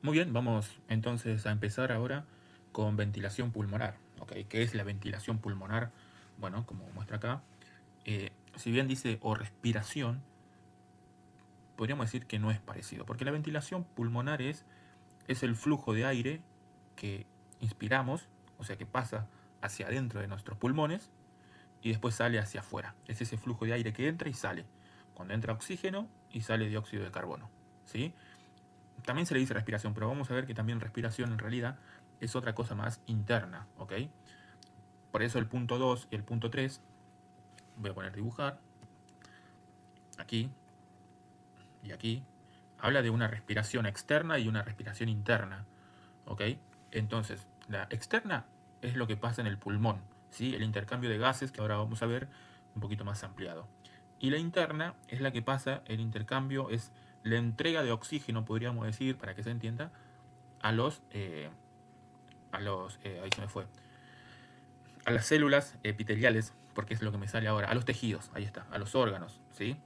Muy bien, vamos entonces a empezar ahora con ventilación pulmonar. ¿Ok? ¿Qué es la ventilación pulmonar? Bueno, como muestra acá, si bien dice o respiración, podríamos decir que no es parecido, porque la ventilación pulmonar es el flujo de aire que inspiramos, o sea que pasa hacia adentro de nuestros pulmones y después sale hacia afuera. Es ese flujo de aire que entra y sale. Cuando entra oxígeno y sale dióxido de carbono. ¿Sí? También se le dice respiración, pero vamos a ver que también respiración en realidad es otra cosa más interna, ¿ok? Por eso el punto 2 y el punto 3, voy a poner dibujar, aquí y aquí, habla de una respiración externa y una respiración interna, ¿ok? Entonces, la externa es lo que pasa en el pulmón, ¿sí? El intercambio de gases, que ahora vamos a ver un poquito más ampliado. Y la interna es la que pasa, el intercambio es la entrega de oxígeno, podríamos decir, para que se entienda, a ahí se me fue, a las células epiteliales, porque es lo que me sale ahora, a los tejidos, ahí está, a los órganos, ¿sí?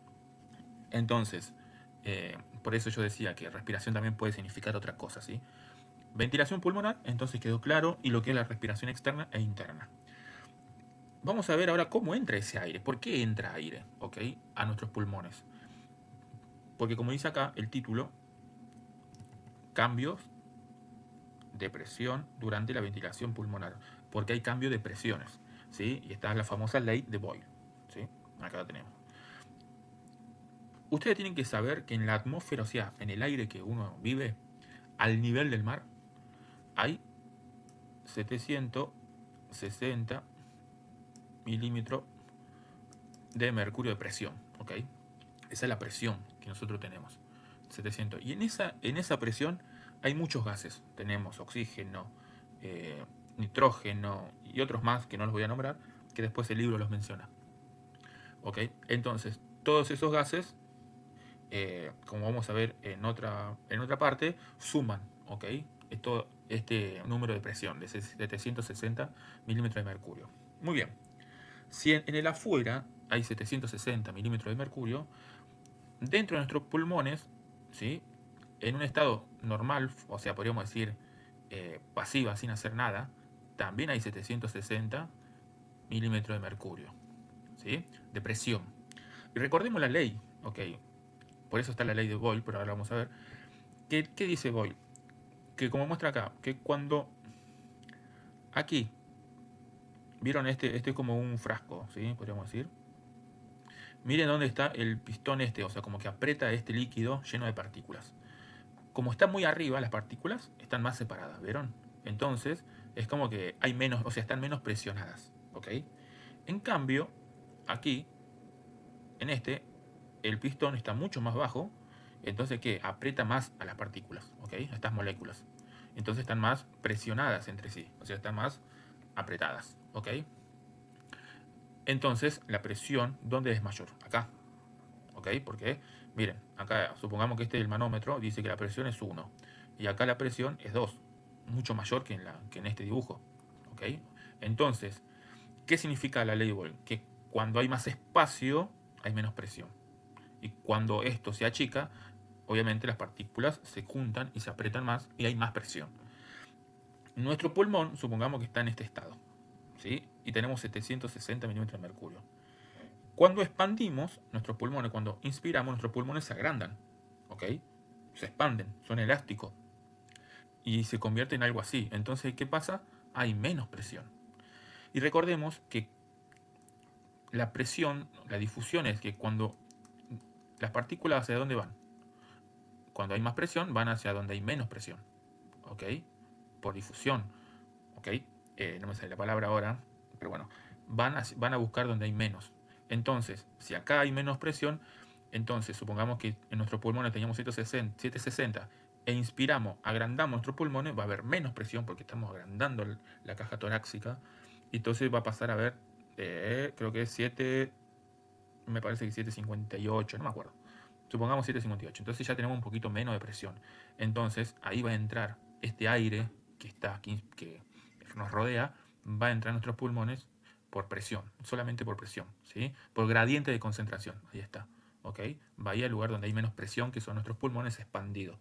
Entonces, por eso yo decía que respiración también puede significar otra cosa, ¿sí? Ventilación pulmonar, entonces quedó claro, y lo que es la respiración externa e interna. Vamos a ver ahora cómo entra ese aire, por qué entra aire, ¿ok? A nuestros pulmones. Porque como dice acá el título, cambios de presión durante la ventilación pulmonar, porque hay cambio de presiones, ¿sí? Y esta es la famosa ley de Boyle, ¿sí? Acá la tenemos. Ustedes tienen que saber que en la atmósfera, o sea, en el aire que uno vive, al nivel del mar, hay 760 milímetros de mercurio de presión, ¿ok? Esa es la presión que nosotros tenemos, 700. Y en esa presión hay muchos gases. Tenemos oxígeno, nitrógeno y otros más que no los voy a nombrar, que después el libro los menciona. ¿Ok? Entonces, todos esos gases, como vamos a ver en otra parte, suman, ¿ok? Este número de presión de 760 milímetros de mercurio. Muy bien. Si en el afuera hay 760 milímetros de mercurio, dentro de nuestros pulmones, ¿sí? En un estado normal, o sea, podríamos decir pasiva, sin hacer nada, también hay 760 milímetros de mercurio, ¿sí? De presión. Y recordemos la ley, ¿ok? Por eso está la ley de Boyle, pero ahora vamos a ver. ¿Qué dice Boyle? Que como muestra acá, que cuando aquí, vieron este es como un frasco, ¿sí? Podríamos decir. Miren dónde está el pistón este, o sea, como que aprieta este líquido lleno de partículas. Como está muy arriba, las partículas están más separadas, ¿vieron? Entonces, es como que hay menos, o sea, están menos presionadas, ¿ok? En cambio, aquí, en el pistón está mucho más bajo, entonces, ¿qué? Aprieta más a las partículas, ¿ok? A estas moléculas. Entonces están más presionadas entre sí, o sea, están más apretadas, ¿ok? Entonces, la presión, ¿dónde es mayor? Acá, ¿ok? Porque, miren, acá supongamos que este es el manómetro, dice que la presión es 1 y acá la presión es 2, mucho mayor que en este dibujo, ¿ok? Entonces, ¿qué significa la ley de Boyle? Que cuando hay más espacio hay menos presión y cuando esto se achica, obviamente las partículas se juntan y se apretan más y hay más presión. Nuestro pulmón, supongamos que está en este estado, ¿sí? Y tenemos 760 milímetros de mercurio. Cuando expandimos nuestros pulmones, cuando inspiramos, nuestros pulmones se agrandan, ¿ok? Se expanden, son elásticos y se convierten en algo así. Entonces, ¿qué pasa? Hay menos presión. Y recordemos que la presión, la difusión es que cuando las partículas hacia dónde van, cuando hay más presión, van hacia donde hay menos presión, ¿ok? Por difusión, ¿ok? No me sale la palabra ahora, pero bueno, van a buscar donde hay menos. Entonces, si acá hay menos presión, entonces supongamos que en nuestros pulmones teníamos 760 e inspiramos, agrandamos nuestros pulmones, va a haber menos presión porque estamos agrandando la caja torácica, y entonces va a pasar a ver, creo que es 7, me parece que 758, no me acuerdo. Supongamos 758, entonces ya tenemos un poquito menos de presión. Entonces ahí va a entrar este aire que está aquí, que nos rodea, va a entrar a nuestros pulmones por presión, solamente por presión, ¿sí? Por gradiente de concentración, ahí está, ¿ok? Va a ir al lugar donde hay menos presión, que son nuestros pulmones expandidos.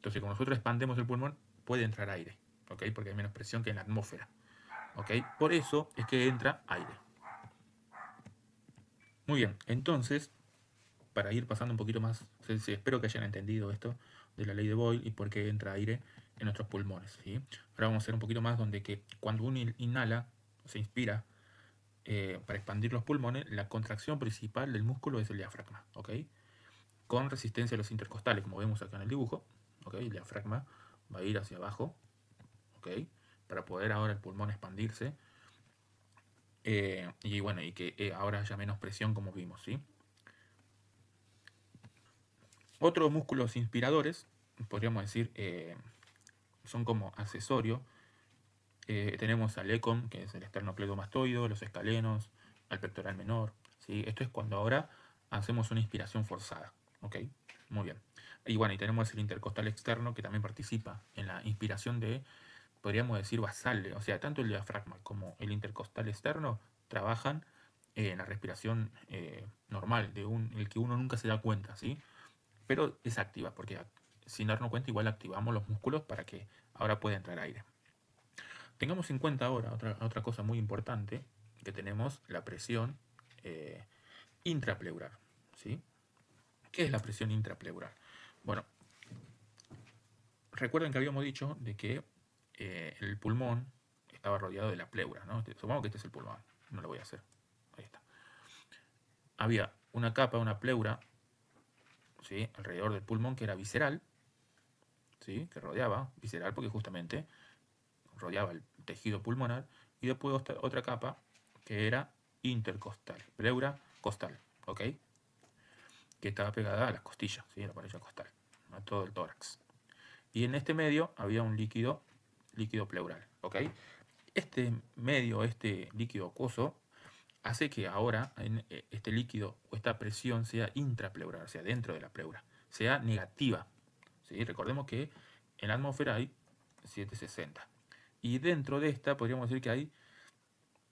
Entonces, cuando nosotros expandemos el pulmón, puede entrar aire, ¿ok? Porque hay menos presión que en la atmósfera, ¿ok? Por eso es que entra aire. Muy bien, entonces, para ir pasando un poquito más, espero que hayan entendido esto de la ley de Boyle y por qué entra aire en nuestros pulmones, ¿sí? Ahora vamos a hacer un poquito más donde que cuando uno inhala, se inspira, para expandir los pulmones, la contracción principal del músculo es el diafragma, ¿ok? Con resistencia a los intercostales, como vemos acá en el dibujo, ¿ok? El diafragma va a ir hacia abajo, ¿ok? Para poder ahora el pulmón expandirse, y bueno, y que ahora haya menos presión como vimos, ¿sí? Otros músculos inspiradores, podríamos decir, son como accesorios. Tenemos al ECOM, que es el esternocleidomastoideo, los escalenos, al pectoral menor, ¿sí? Esto es cuando ahora hacemos una inspiración forzada, ¿ok? Muy bien. Y bueno, y tenemos el intercostal externo, que también participa en la inspiración de, podríamos decir, basal, o sea, tanto el diafragma como el intercostal externo trabajan en la respiración normal, el que uno nunca se da cuenta, ¿sí? Pero es activa, porque sin darnos cuenta igual activamos los músculos para que ahora pueda entrar aire. Tengamos en cuenta ahora otra cosa muy importante, que tenemos la presión eh, intrapleural, ¿sí? ¿Qué es la presión intrapleural? Bueno, recuerden que habíamos dicho de que el pulmón estaba rodeado de la pleura, ¿no? Supongo que este es el pulmón, no lo voy a hacer. Ahí está. Había una capa, una pleura, ¿sí? Alrededor del pulmón que era visceral, ¿sí? Que rodeaba, visceral porque justamente rodeaba el tejido pulmonar, y después otra capa que era intercostal, pleura costal, ¿ok? Que estaba pegada a las costillas, ¿sí? A la pared costal, a todo el tórax. Y en este medio había un líquido pleural, ¿ok? Este medio, este líquido acuoso, hace que ahora este líquido o esta presión sea intrapleural, o sea, dentro de la pleura, sea negativa, ¿sí? Recordemos que en la atmósfera hay 760. Y dentro de esta podríamos decir que hay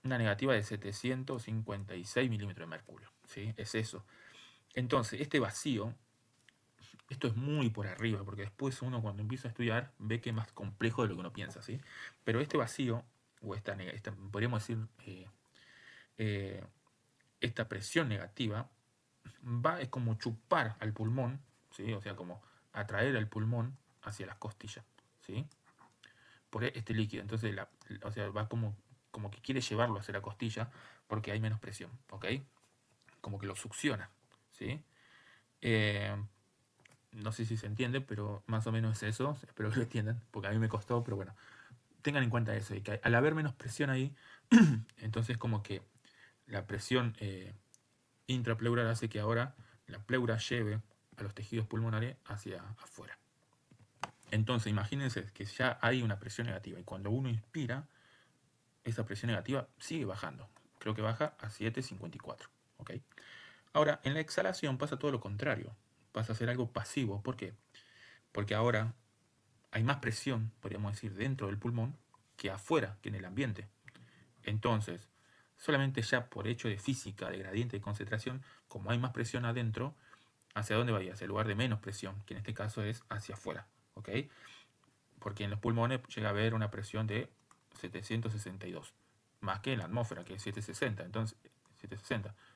una negativa de 756 milímetros de mercurio, ¿sí? Es eso. Entonces, este vacío, esto es muy por arriba, porque después uno cuando empieza a estudiar ve que es más complejo de lo que uno piensa, ¿sí? Pero este vacío, o podríamos decir, eh, esta presión negativa, es como chupar al pulmón, ¿sí? O sea, como atraer al pulmón hacia las costillas, ¿sí? Por este líquido. Entonces, o sea, va como que quiere llevarlo hacia la costilla porque hay menos presión, ¿ok? Como que lo succiona, ¿sí? Eh, no sé si se entiende, pero más o menos es eso. Espero que lo entiendan, porque a mí me costó, pero bueno. Tengan en cuenta eso, y que al haber menos presión ahí, entonces como que la presión intrapleural hace que ahora la pleura lleve a los tejidos pulmonares hacia afuera. Entonces imagínense que ya hay una presión negativa, y cuando uno inspira, esa presión negativa sigue bajando. Creo que baja a 7,54. ¿Ok? Ahora, en la exhalación pasa todo lo contrario. Pasa a ser algo pasivo. ¿Por qué? Porque ahora hay más presión, podríamos decir, dentro del pulmón que afuera, que en el ambiente. Entonces, solamente ya por hecho de física, de gradiente de concentración, como hay más presión adentro, ¿hacia dónde va a ir? Hacia el lugar de menos presión, que en este caso es hacia afuera. ¿Ok? Porque en los pulmones llega a haber una presión de 762, más que en la atmósfera, que es 760.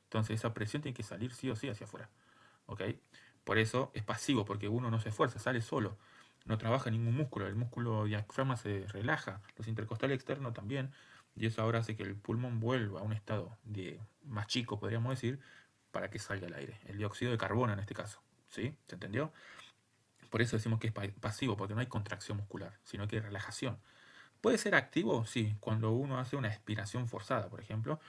Entonces esa presión tiene que salir sí o sí hacia afuera. ¿Ok? Por eso es pasivo, porque uno no se esfuerza, sale solo. No trabaja ningún músculo, el músculo diafragma se relaja, los intercostales externos también, y eso ahora hace que el pulmón vuelva a un estado más chico, podríamos decir, para que salga el aire. El dióxido de carbono en este caso. ¿Sí? ¿Se entendió? Por eso decimos que es pasivo, porque no hay contracción muscular, sino que hay relajación. ¿Puede ser activo? Sí, cuando uno hace una expiración forzada, por ejemplo.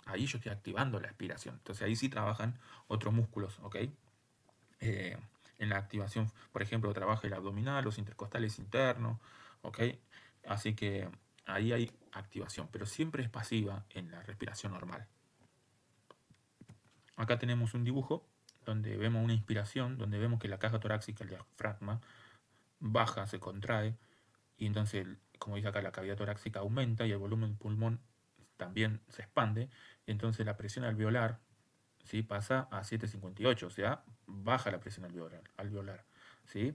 Ahí yo estoy activando la expiración. Entonces ahí sí trabajan otros músculos, ¿ok? En la activación, por ejemplo, trabaja el abdominal, los intercostales internos, ¿ok? Así que ahí hay activación, pero siempre es pasiva en la respiración normal. Acá tenemos un dibujo donde vemos una inspiración, donde vemos que la caja torácica, el diafragma, baja, se contrae, y entonces, como dice acá, la cavidad torácica aumenta y el volumen del pulmón también se expande, y entonces la presión alveolar, ¿sí? Pasa a 7,58, o sea, baja la presión alveolar. ¿sí?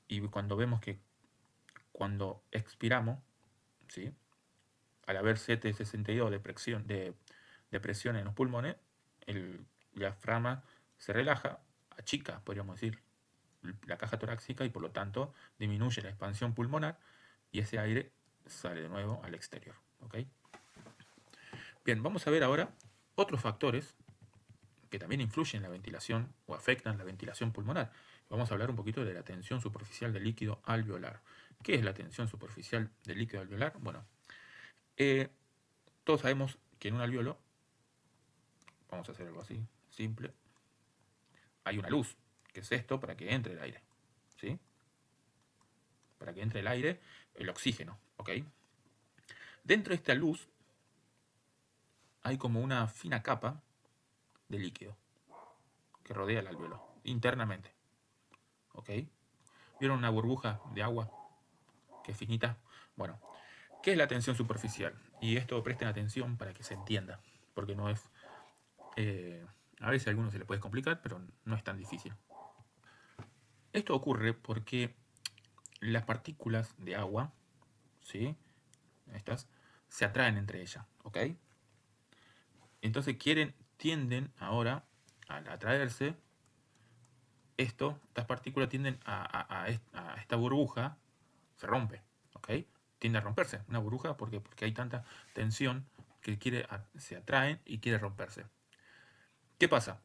Y cuando vemos que cuando expiramos, ¿sí? Al haber 7,62 de presión en los pulmones, el diafragma se relaja, achica, podríamos decir, la caja torácica y por lo tanto disminuye la expansión pulmonar y ese aire sale de nuevo al exterior. ¿Ok? Bien, vamos a ver ahora otros factores que también influyen en la ventilación o afectan la ventilación pulmonar. Vamos a hablar un poquito de la tensión superficial del líquido alveolar. ¿Qué es la tensión superficial del líquido alveolar? Bueno, todos sabemos que en un alveolo, vamos a hacer algo así, simple, hay una luz, que es esto para que entre el aire, ¿sí? Para que entre el aire, el oxígeno, ¿ok? Dentro de esta luz hay como una fina capa de líquido que rodea el alveolo, internamente, ¿ok? ¿Vieron una burbuja de agua que es finita? Bueno, ¿qué es la tensión superficial? Y esto presten atención para que se entienda, porque no es... a veces a algunos se les puede complicar, pero no es tan difícil. Esto ocurre porque las partículas de agua, ¿sí? Estas, se atraen entre ellas, ¿ok? Entonces tienden ahora, al atraerse, estas partículas tienden a esta burbuja, se rompe, ¿ok? Tiende a romperse una burbuja porque hay tanta tensión que se atraen y quiere romperse. ¿Qué pasa?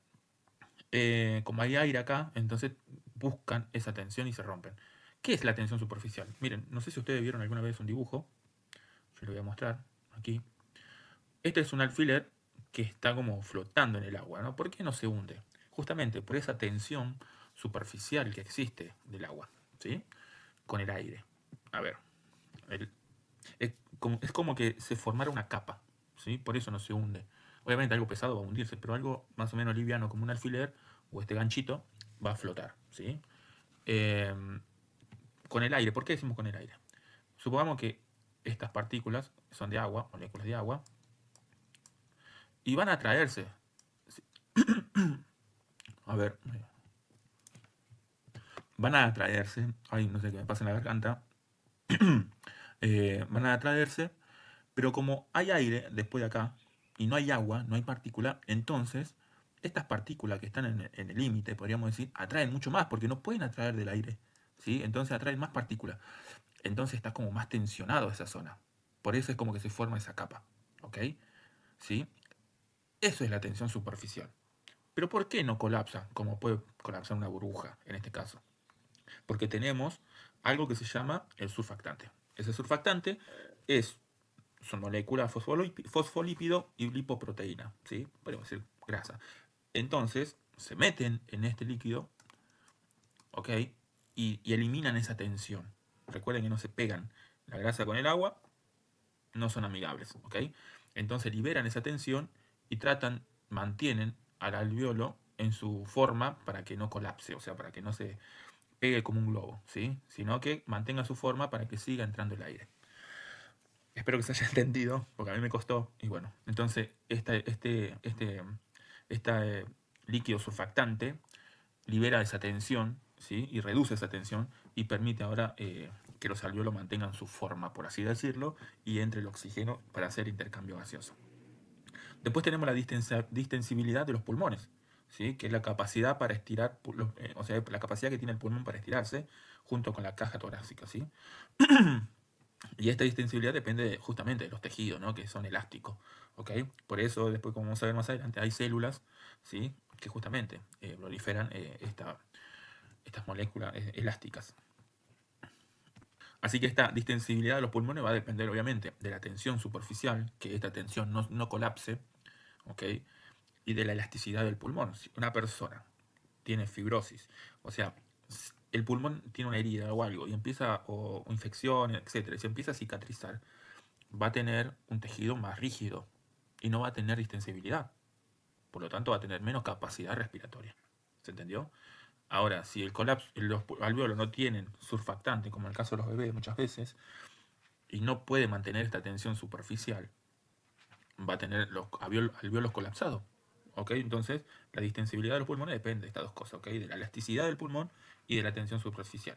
Como hay aire acá, entonces buscan esa tensión y se rompen. ¿Qué es la tensión superficial? Miren, no sé si ustedes vieron alguna vez un dibujo, yo lo voy a mostrar aquí. Este es un alfiler que está como flotando en el agua, ¿no? ¿Por qué no se hunde? Justamente por esa tensión superficial que existe del agua, ¿sí? Con el aire. A ver, el- es como que se formara una capa, ¿sí? Por eso no se hunde. Obviamente algo pesado va a hundirse, pero algo más o menos liviano como un alfiler o este ganchito va a flotar, ¿sí? Eh, con el aire, ¿por qué decimos con el aire? Supongamos que estas partículas son de agua, moléculas de agua, y van a atraerse. A ver, van a atraerse. Ay, no sé qué me pasa en la garganta. Van a atraerse, pero como hay aire después de acá y no hay agua, no hay partícula, entonces estas partículas que están en el límite, podríamos decir, atraen mucho más porque no pueden atraer del aire, ¿sí? Entonces atraen más partículas. Entonces está como más tensionado esa zona. Por eso es como que se forma esa capa, ¿ok? ¿Sí? Eso es la tensión superficial. Pero ¿por qué no colapsa como puede colapsar una burbuja en este caso? Porque tenemos algo que se llama el surfactante. Ese surfactante es, son moléculas fosfolípido y lipoproteína, ¿sí? Podemos decir grasa. Entonces, se meten en este líquido, ¿ok? Y eliminan esa tensión. Recuerden que no se pegan. La grasa con el agua no son amigables, ¿ok? Entonces liberan esa tensión y mantienen al alveolo en su forma para que no colapse, o sea, para que no se pegue como un globo, ¿sí? Sino que mantenga su forma para que siga entrando el aire. Espero que se haya entendido, porque a mí me costó. Y bueno, entonces este líquido surfactante libera esa tensión, ¿sí? Y reduce esa tensión y permite ahora que los alveolos mantengan su forma, por así decirlo, y entre el oxígeno para hacer intercambio gaseoso. Después tenemos la distensibilidad de los pulmones, ¿sí? Que es la capacidad para estirar, o sea, la capacidad que tiene el pulmón para estirarse junto con la caja torácica, ¿sí? Y esta distensibilidad depende justamente de los tejidos, ¿no? Que son elásticos, ¿ok? Por eso, después, como vamos a ver más adelante, hay células, ¿sí? Que justamente proliferan estas moléculas elásticas. Así que esta distensibilidad de los pulmones va a depender, obviamente, de la tensión superficial, que esta tensión no colapse, ¿ok? Y de la elasticidad del pulmón. Si una persona tiene fibrosis, o sea, el pulmón tiene una herida o algo, y empieza, o infección, etcétera, y se empieza a cicatrizar, va a tener un tejido más rígido y no va a tener distensibilidad. Por lo tanto, va a tener menos capacidad respiratoria. ¿Se entendió? Ahora, si los alvéolos no tienen surfactante, como en el caso de los bebés muchas veces, y no puede mantener esta tensión superficial, va a tener los alvéolos colapsados. ¿Ok? Entonces, la distensibilidad de los pulmones depende de estas dos cosas, ¿ok? De la elasticidad del pulmón y de la tensión superficial.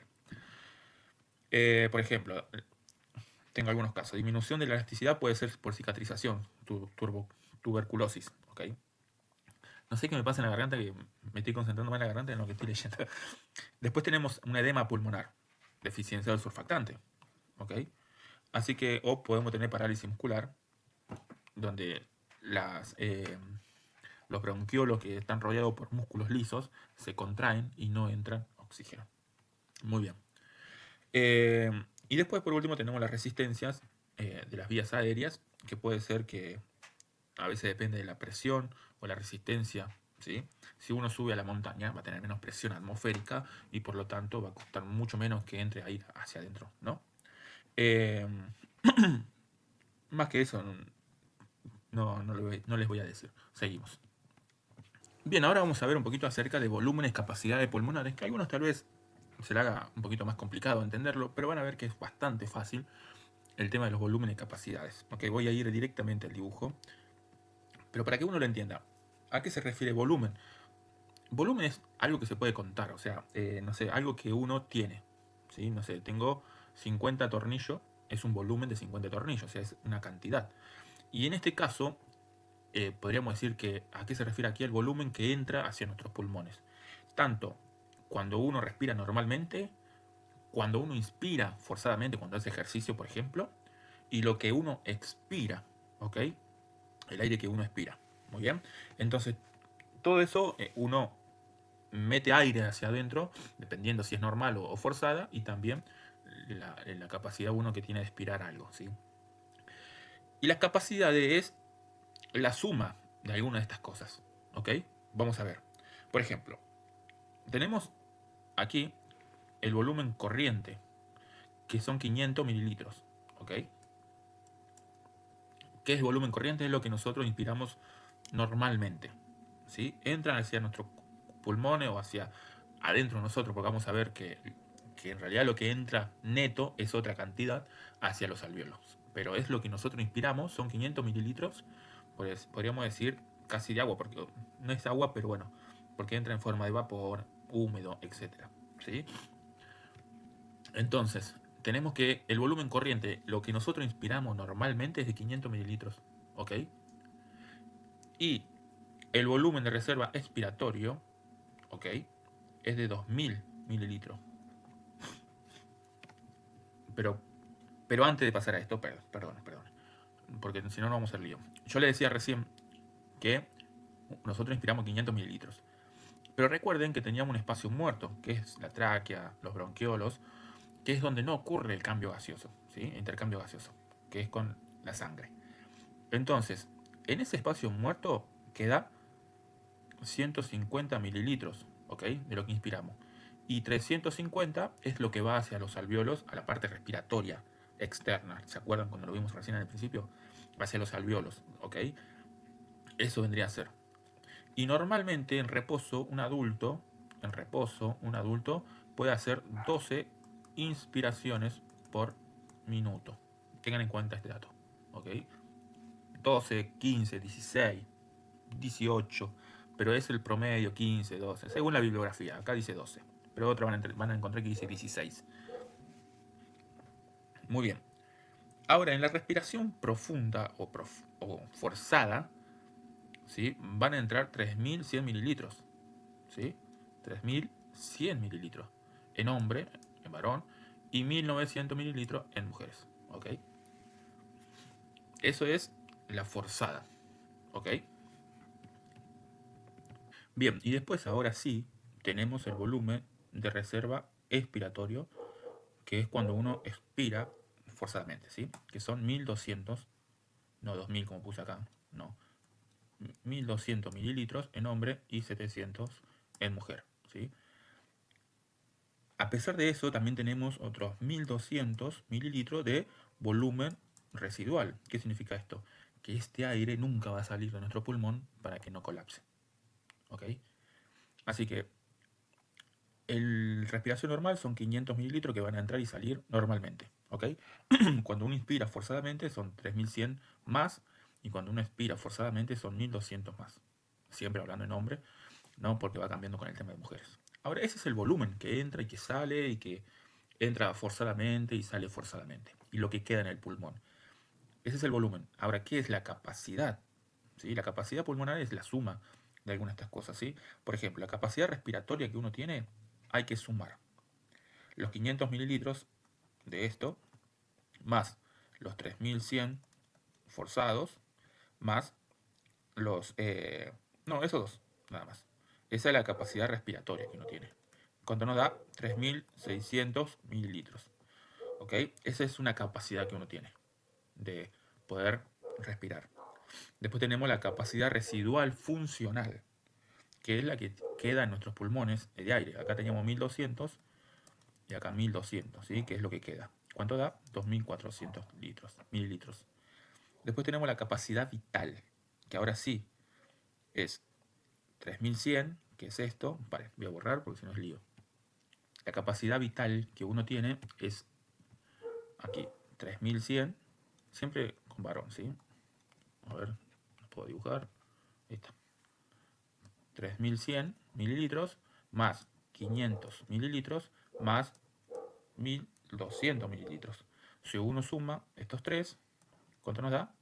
Por ejemplo, tengo algunos casos. Disminución de la elasticidad puede ser por cicatrización, tuberculosis. ¿Ok? No sé qué me pasa en la garganta, que me estoy concentrando más en la garganta en lo que estoy leyendo. Después tenemos un edema pulmonar, deficiencia del surfactante. ¿Ok? Así que, o podemos tener parálisis muscular, donde los bronquiolos que están rodeados por músculos lisos se contraen y no entran oxígeno. Muy bien. Y después, por último, tenemos las resistencias de las vías aéreas, que puede ser que a veces depende de la presión o la resistencia. ¿Sí? Si uno sube a la montaña va a tener menos presión atmosférica y por lo tanto va a costar mucho menos que entre aire hacia adentro, ¿no? Eh, más que eso, no les voy a decir. Seguimos. Bien, ahora vamos a ver un poquito acerca de volúmenes, capacidades pulmonares, que a algunos tal vez se le haga un poquito más complicado entenderlo, pero van a ver que es bastante fácil el tema de los volúmenes y capacidades. Ok, voy a ir directamente al dibujo, pero para que uno lo entienda, ¿a qué se refiere volumen? Volumen es algo que se puede contar, o sea, no sé, algo que uno tiene. ¿Sí? No sé, tengo 50 tornillos, es un volumen de 50 tornillos, o sea, es una cantidad. Y en este caso, podríamos decir que a qué se refiere aquí el volumen que entra hacia nuestros pulmones. Tanto cuando uno respira normalmente, cuando uno inspira forzadamente, cuando hace ejercicio, por ejemplo, y lo que uno expira, ¿ok? El aire que uno expira. Muy bien. Entonces, todo eso uno mete aire hacia adentro, dependiendo si es normal o forzada, y también la capacidad uno que tiene de expirar algo, ¿sí? Y la capacidad es la suma de alguna de estas cosas, ¿ok? Vamos a ver. Por ejemplo, tenemos aquí el volumen corriente, que son 500 mililitros, ¿ok? ¿Qué es volumen corriente? Es lo que nosotros inspiramos normalmente, ¿sí? Entran hacia nuestros pulmones o hacia adentro de nosotros, porque vamos a ver que en realidad lo que entra neto es otra cantidad hacia los alvéolos. Pero es lo que nosotros inspiramos, son 500 mililitros, pues podríamos decir casi de agua, porque no es agua, pero bueno, porque entra en forma de vapor, húmedo, etc. ¿Sí? Entonces, tenemos que el volumen corriente, lo que nosotros inspiramos normalmente es de 500 mililitros, ¿ok? Y el volumen de reserva expiratorio, ¿ok? Es de 2000 mililitros. Pero, pero antes de pasar a esto, perdón, porque si no, no vamos a hacer lío. Yo le decía recién que nosotros inspiramos 500 mililitros. Pero recuerden que teníamos un espacio muerto, que es la tráquea, los bronquiolos, que es donde no ocurre el cambio gaseoso, ¿sí? Intercambio gaseoso, que es con la sangre. Entonces, en ese espacio muerto queda 150 mililitros, ¿ok? De lo que inspiramos. Y 350 es lo que va hacia los alvéolos, a la parte respiratoria externa. ¿Se acuerdan cuando lo vimos recién al principio? Hacia los alvéolos, ¿ok? Eso vendría a ser. Y normalmente en reposo, un adulto puede hacer 12 inspiraciones por minuto. Tengan en cuenta este dato, ¿ok? 12, 15, 16, 18, pero es el promedio 15, 12, según la bibliografía. Acá dice 12, pero otros van a encontrar que dice 16. Muy bien. Ahora, en la respiración profunda o forzada, ¿sí? Van a entrar 3100 mililitros, ¿sí? 3100 mililitros en hombre, en varón, y 1900 mililitros en mujeres, ¿ok? Eso es la forzada, ¿ok? Bien, y después ahora sí tenemos el volumen de reserva expiratorio, que es cuando uno expira forzadamente, ¿sí? Que son 1200, no 2000 como puse acá, no, 1200 mililitros en hombre y 700 en mujer, ¿sí? A pesar de eso, también tenemos otros 1200 mililitros de volumen residual. ¿Qué significa esto? Que este aire nunca va a salir de nuestro pulmón para que no colapse, ¿ok? Así que el respiración normal son 500 mililitros que van a entrar y salir normalmente, ¿ok? Cuando uno inspira forzadamente son 3100 más, y cuando uno expira forzadamente son 1200 más. Siempre hablando en hombre, ¿no? Porque va cambiando con el tema de mujeres. Ahora, ese es el volumen que entra y que sale y que entra forzadamente y sale forzadamente. Y lo que queda en el pulmón. Ese es el volumen. Ahora, ¿qué es la capacidad? ¿Sí? La capacidad pulmonar es la suma de algunas de estas cosas. ¿Sí? Por ejemplo, la capacidad respiratoria que uno tiene, hay que sumar los 500 mililitros de esto, más los 3100 forzados, más los... no, esos dos, nada más. Esa es la capacidad respiratoria que uno tiene. Cuando nos da 3600 mililitros. ¿Ok? Esa es una capacidad que uno tiene de poder respirar. Después tenemos la capacidad residual funcional, que es la que queda en nuestros pulmones de aire. Acá teníamos 1200 y acá 1200, ¿sí? Que es lo que queda. ¿Cuánto da? 2400 mililitros. Después tenemos la capacidad vital, que ahora sí es 3100, que es esto. Vale, voy a borrar porque si no es lío. La capacidad vital que uno tiene es aquí, 3100, siempre con varón, ¿sí? A ver, lo puedo dibujar. Ahí está. 3100 mililitros más 500 mililitros más 1200 mililitros. Si uno suma estos tres, ¿cuánto nos da?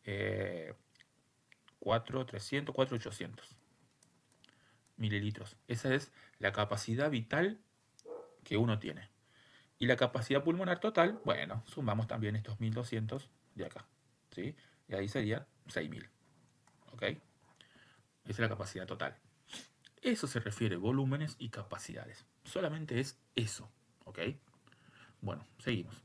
4.300, 4.800 mililitros. Esa es la capacidad vital que uno tiene. Y la capacidad pulmonar total, bueno, sumamos también estos 1200 de acá. ¿Sí? Y ahí sería 6000. ¿Ok? Esa es la capacidad total. Eso se refiere a volúmenes y capacidades. Solamente es eso. ¿Ok? Bueno, seguimos.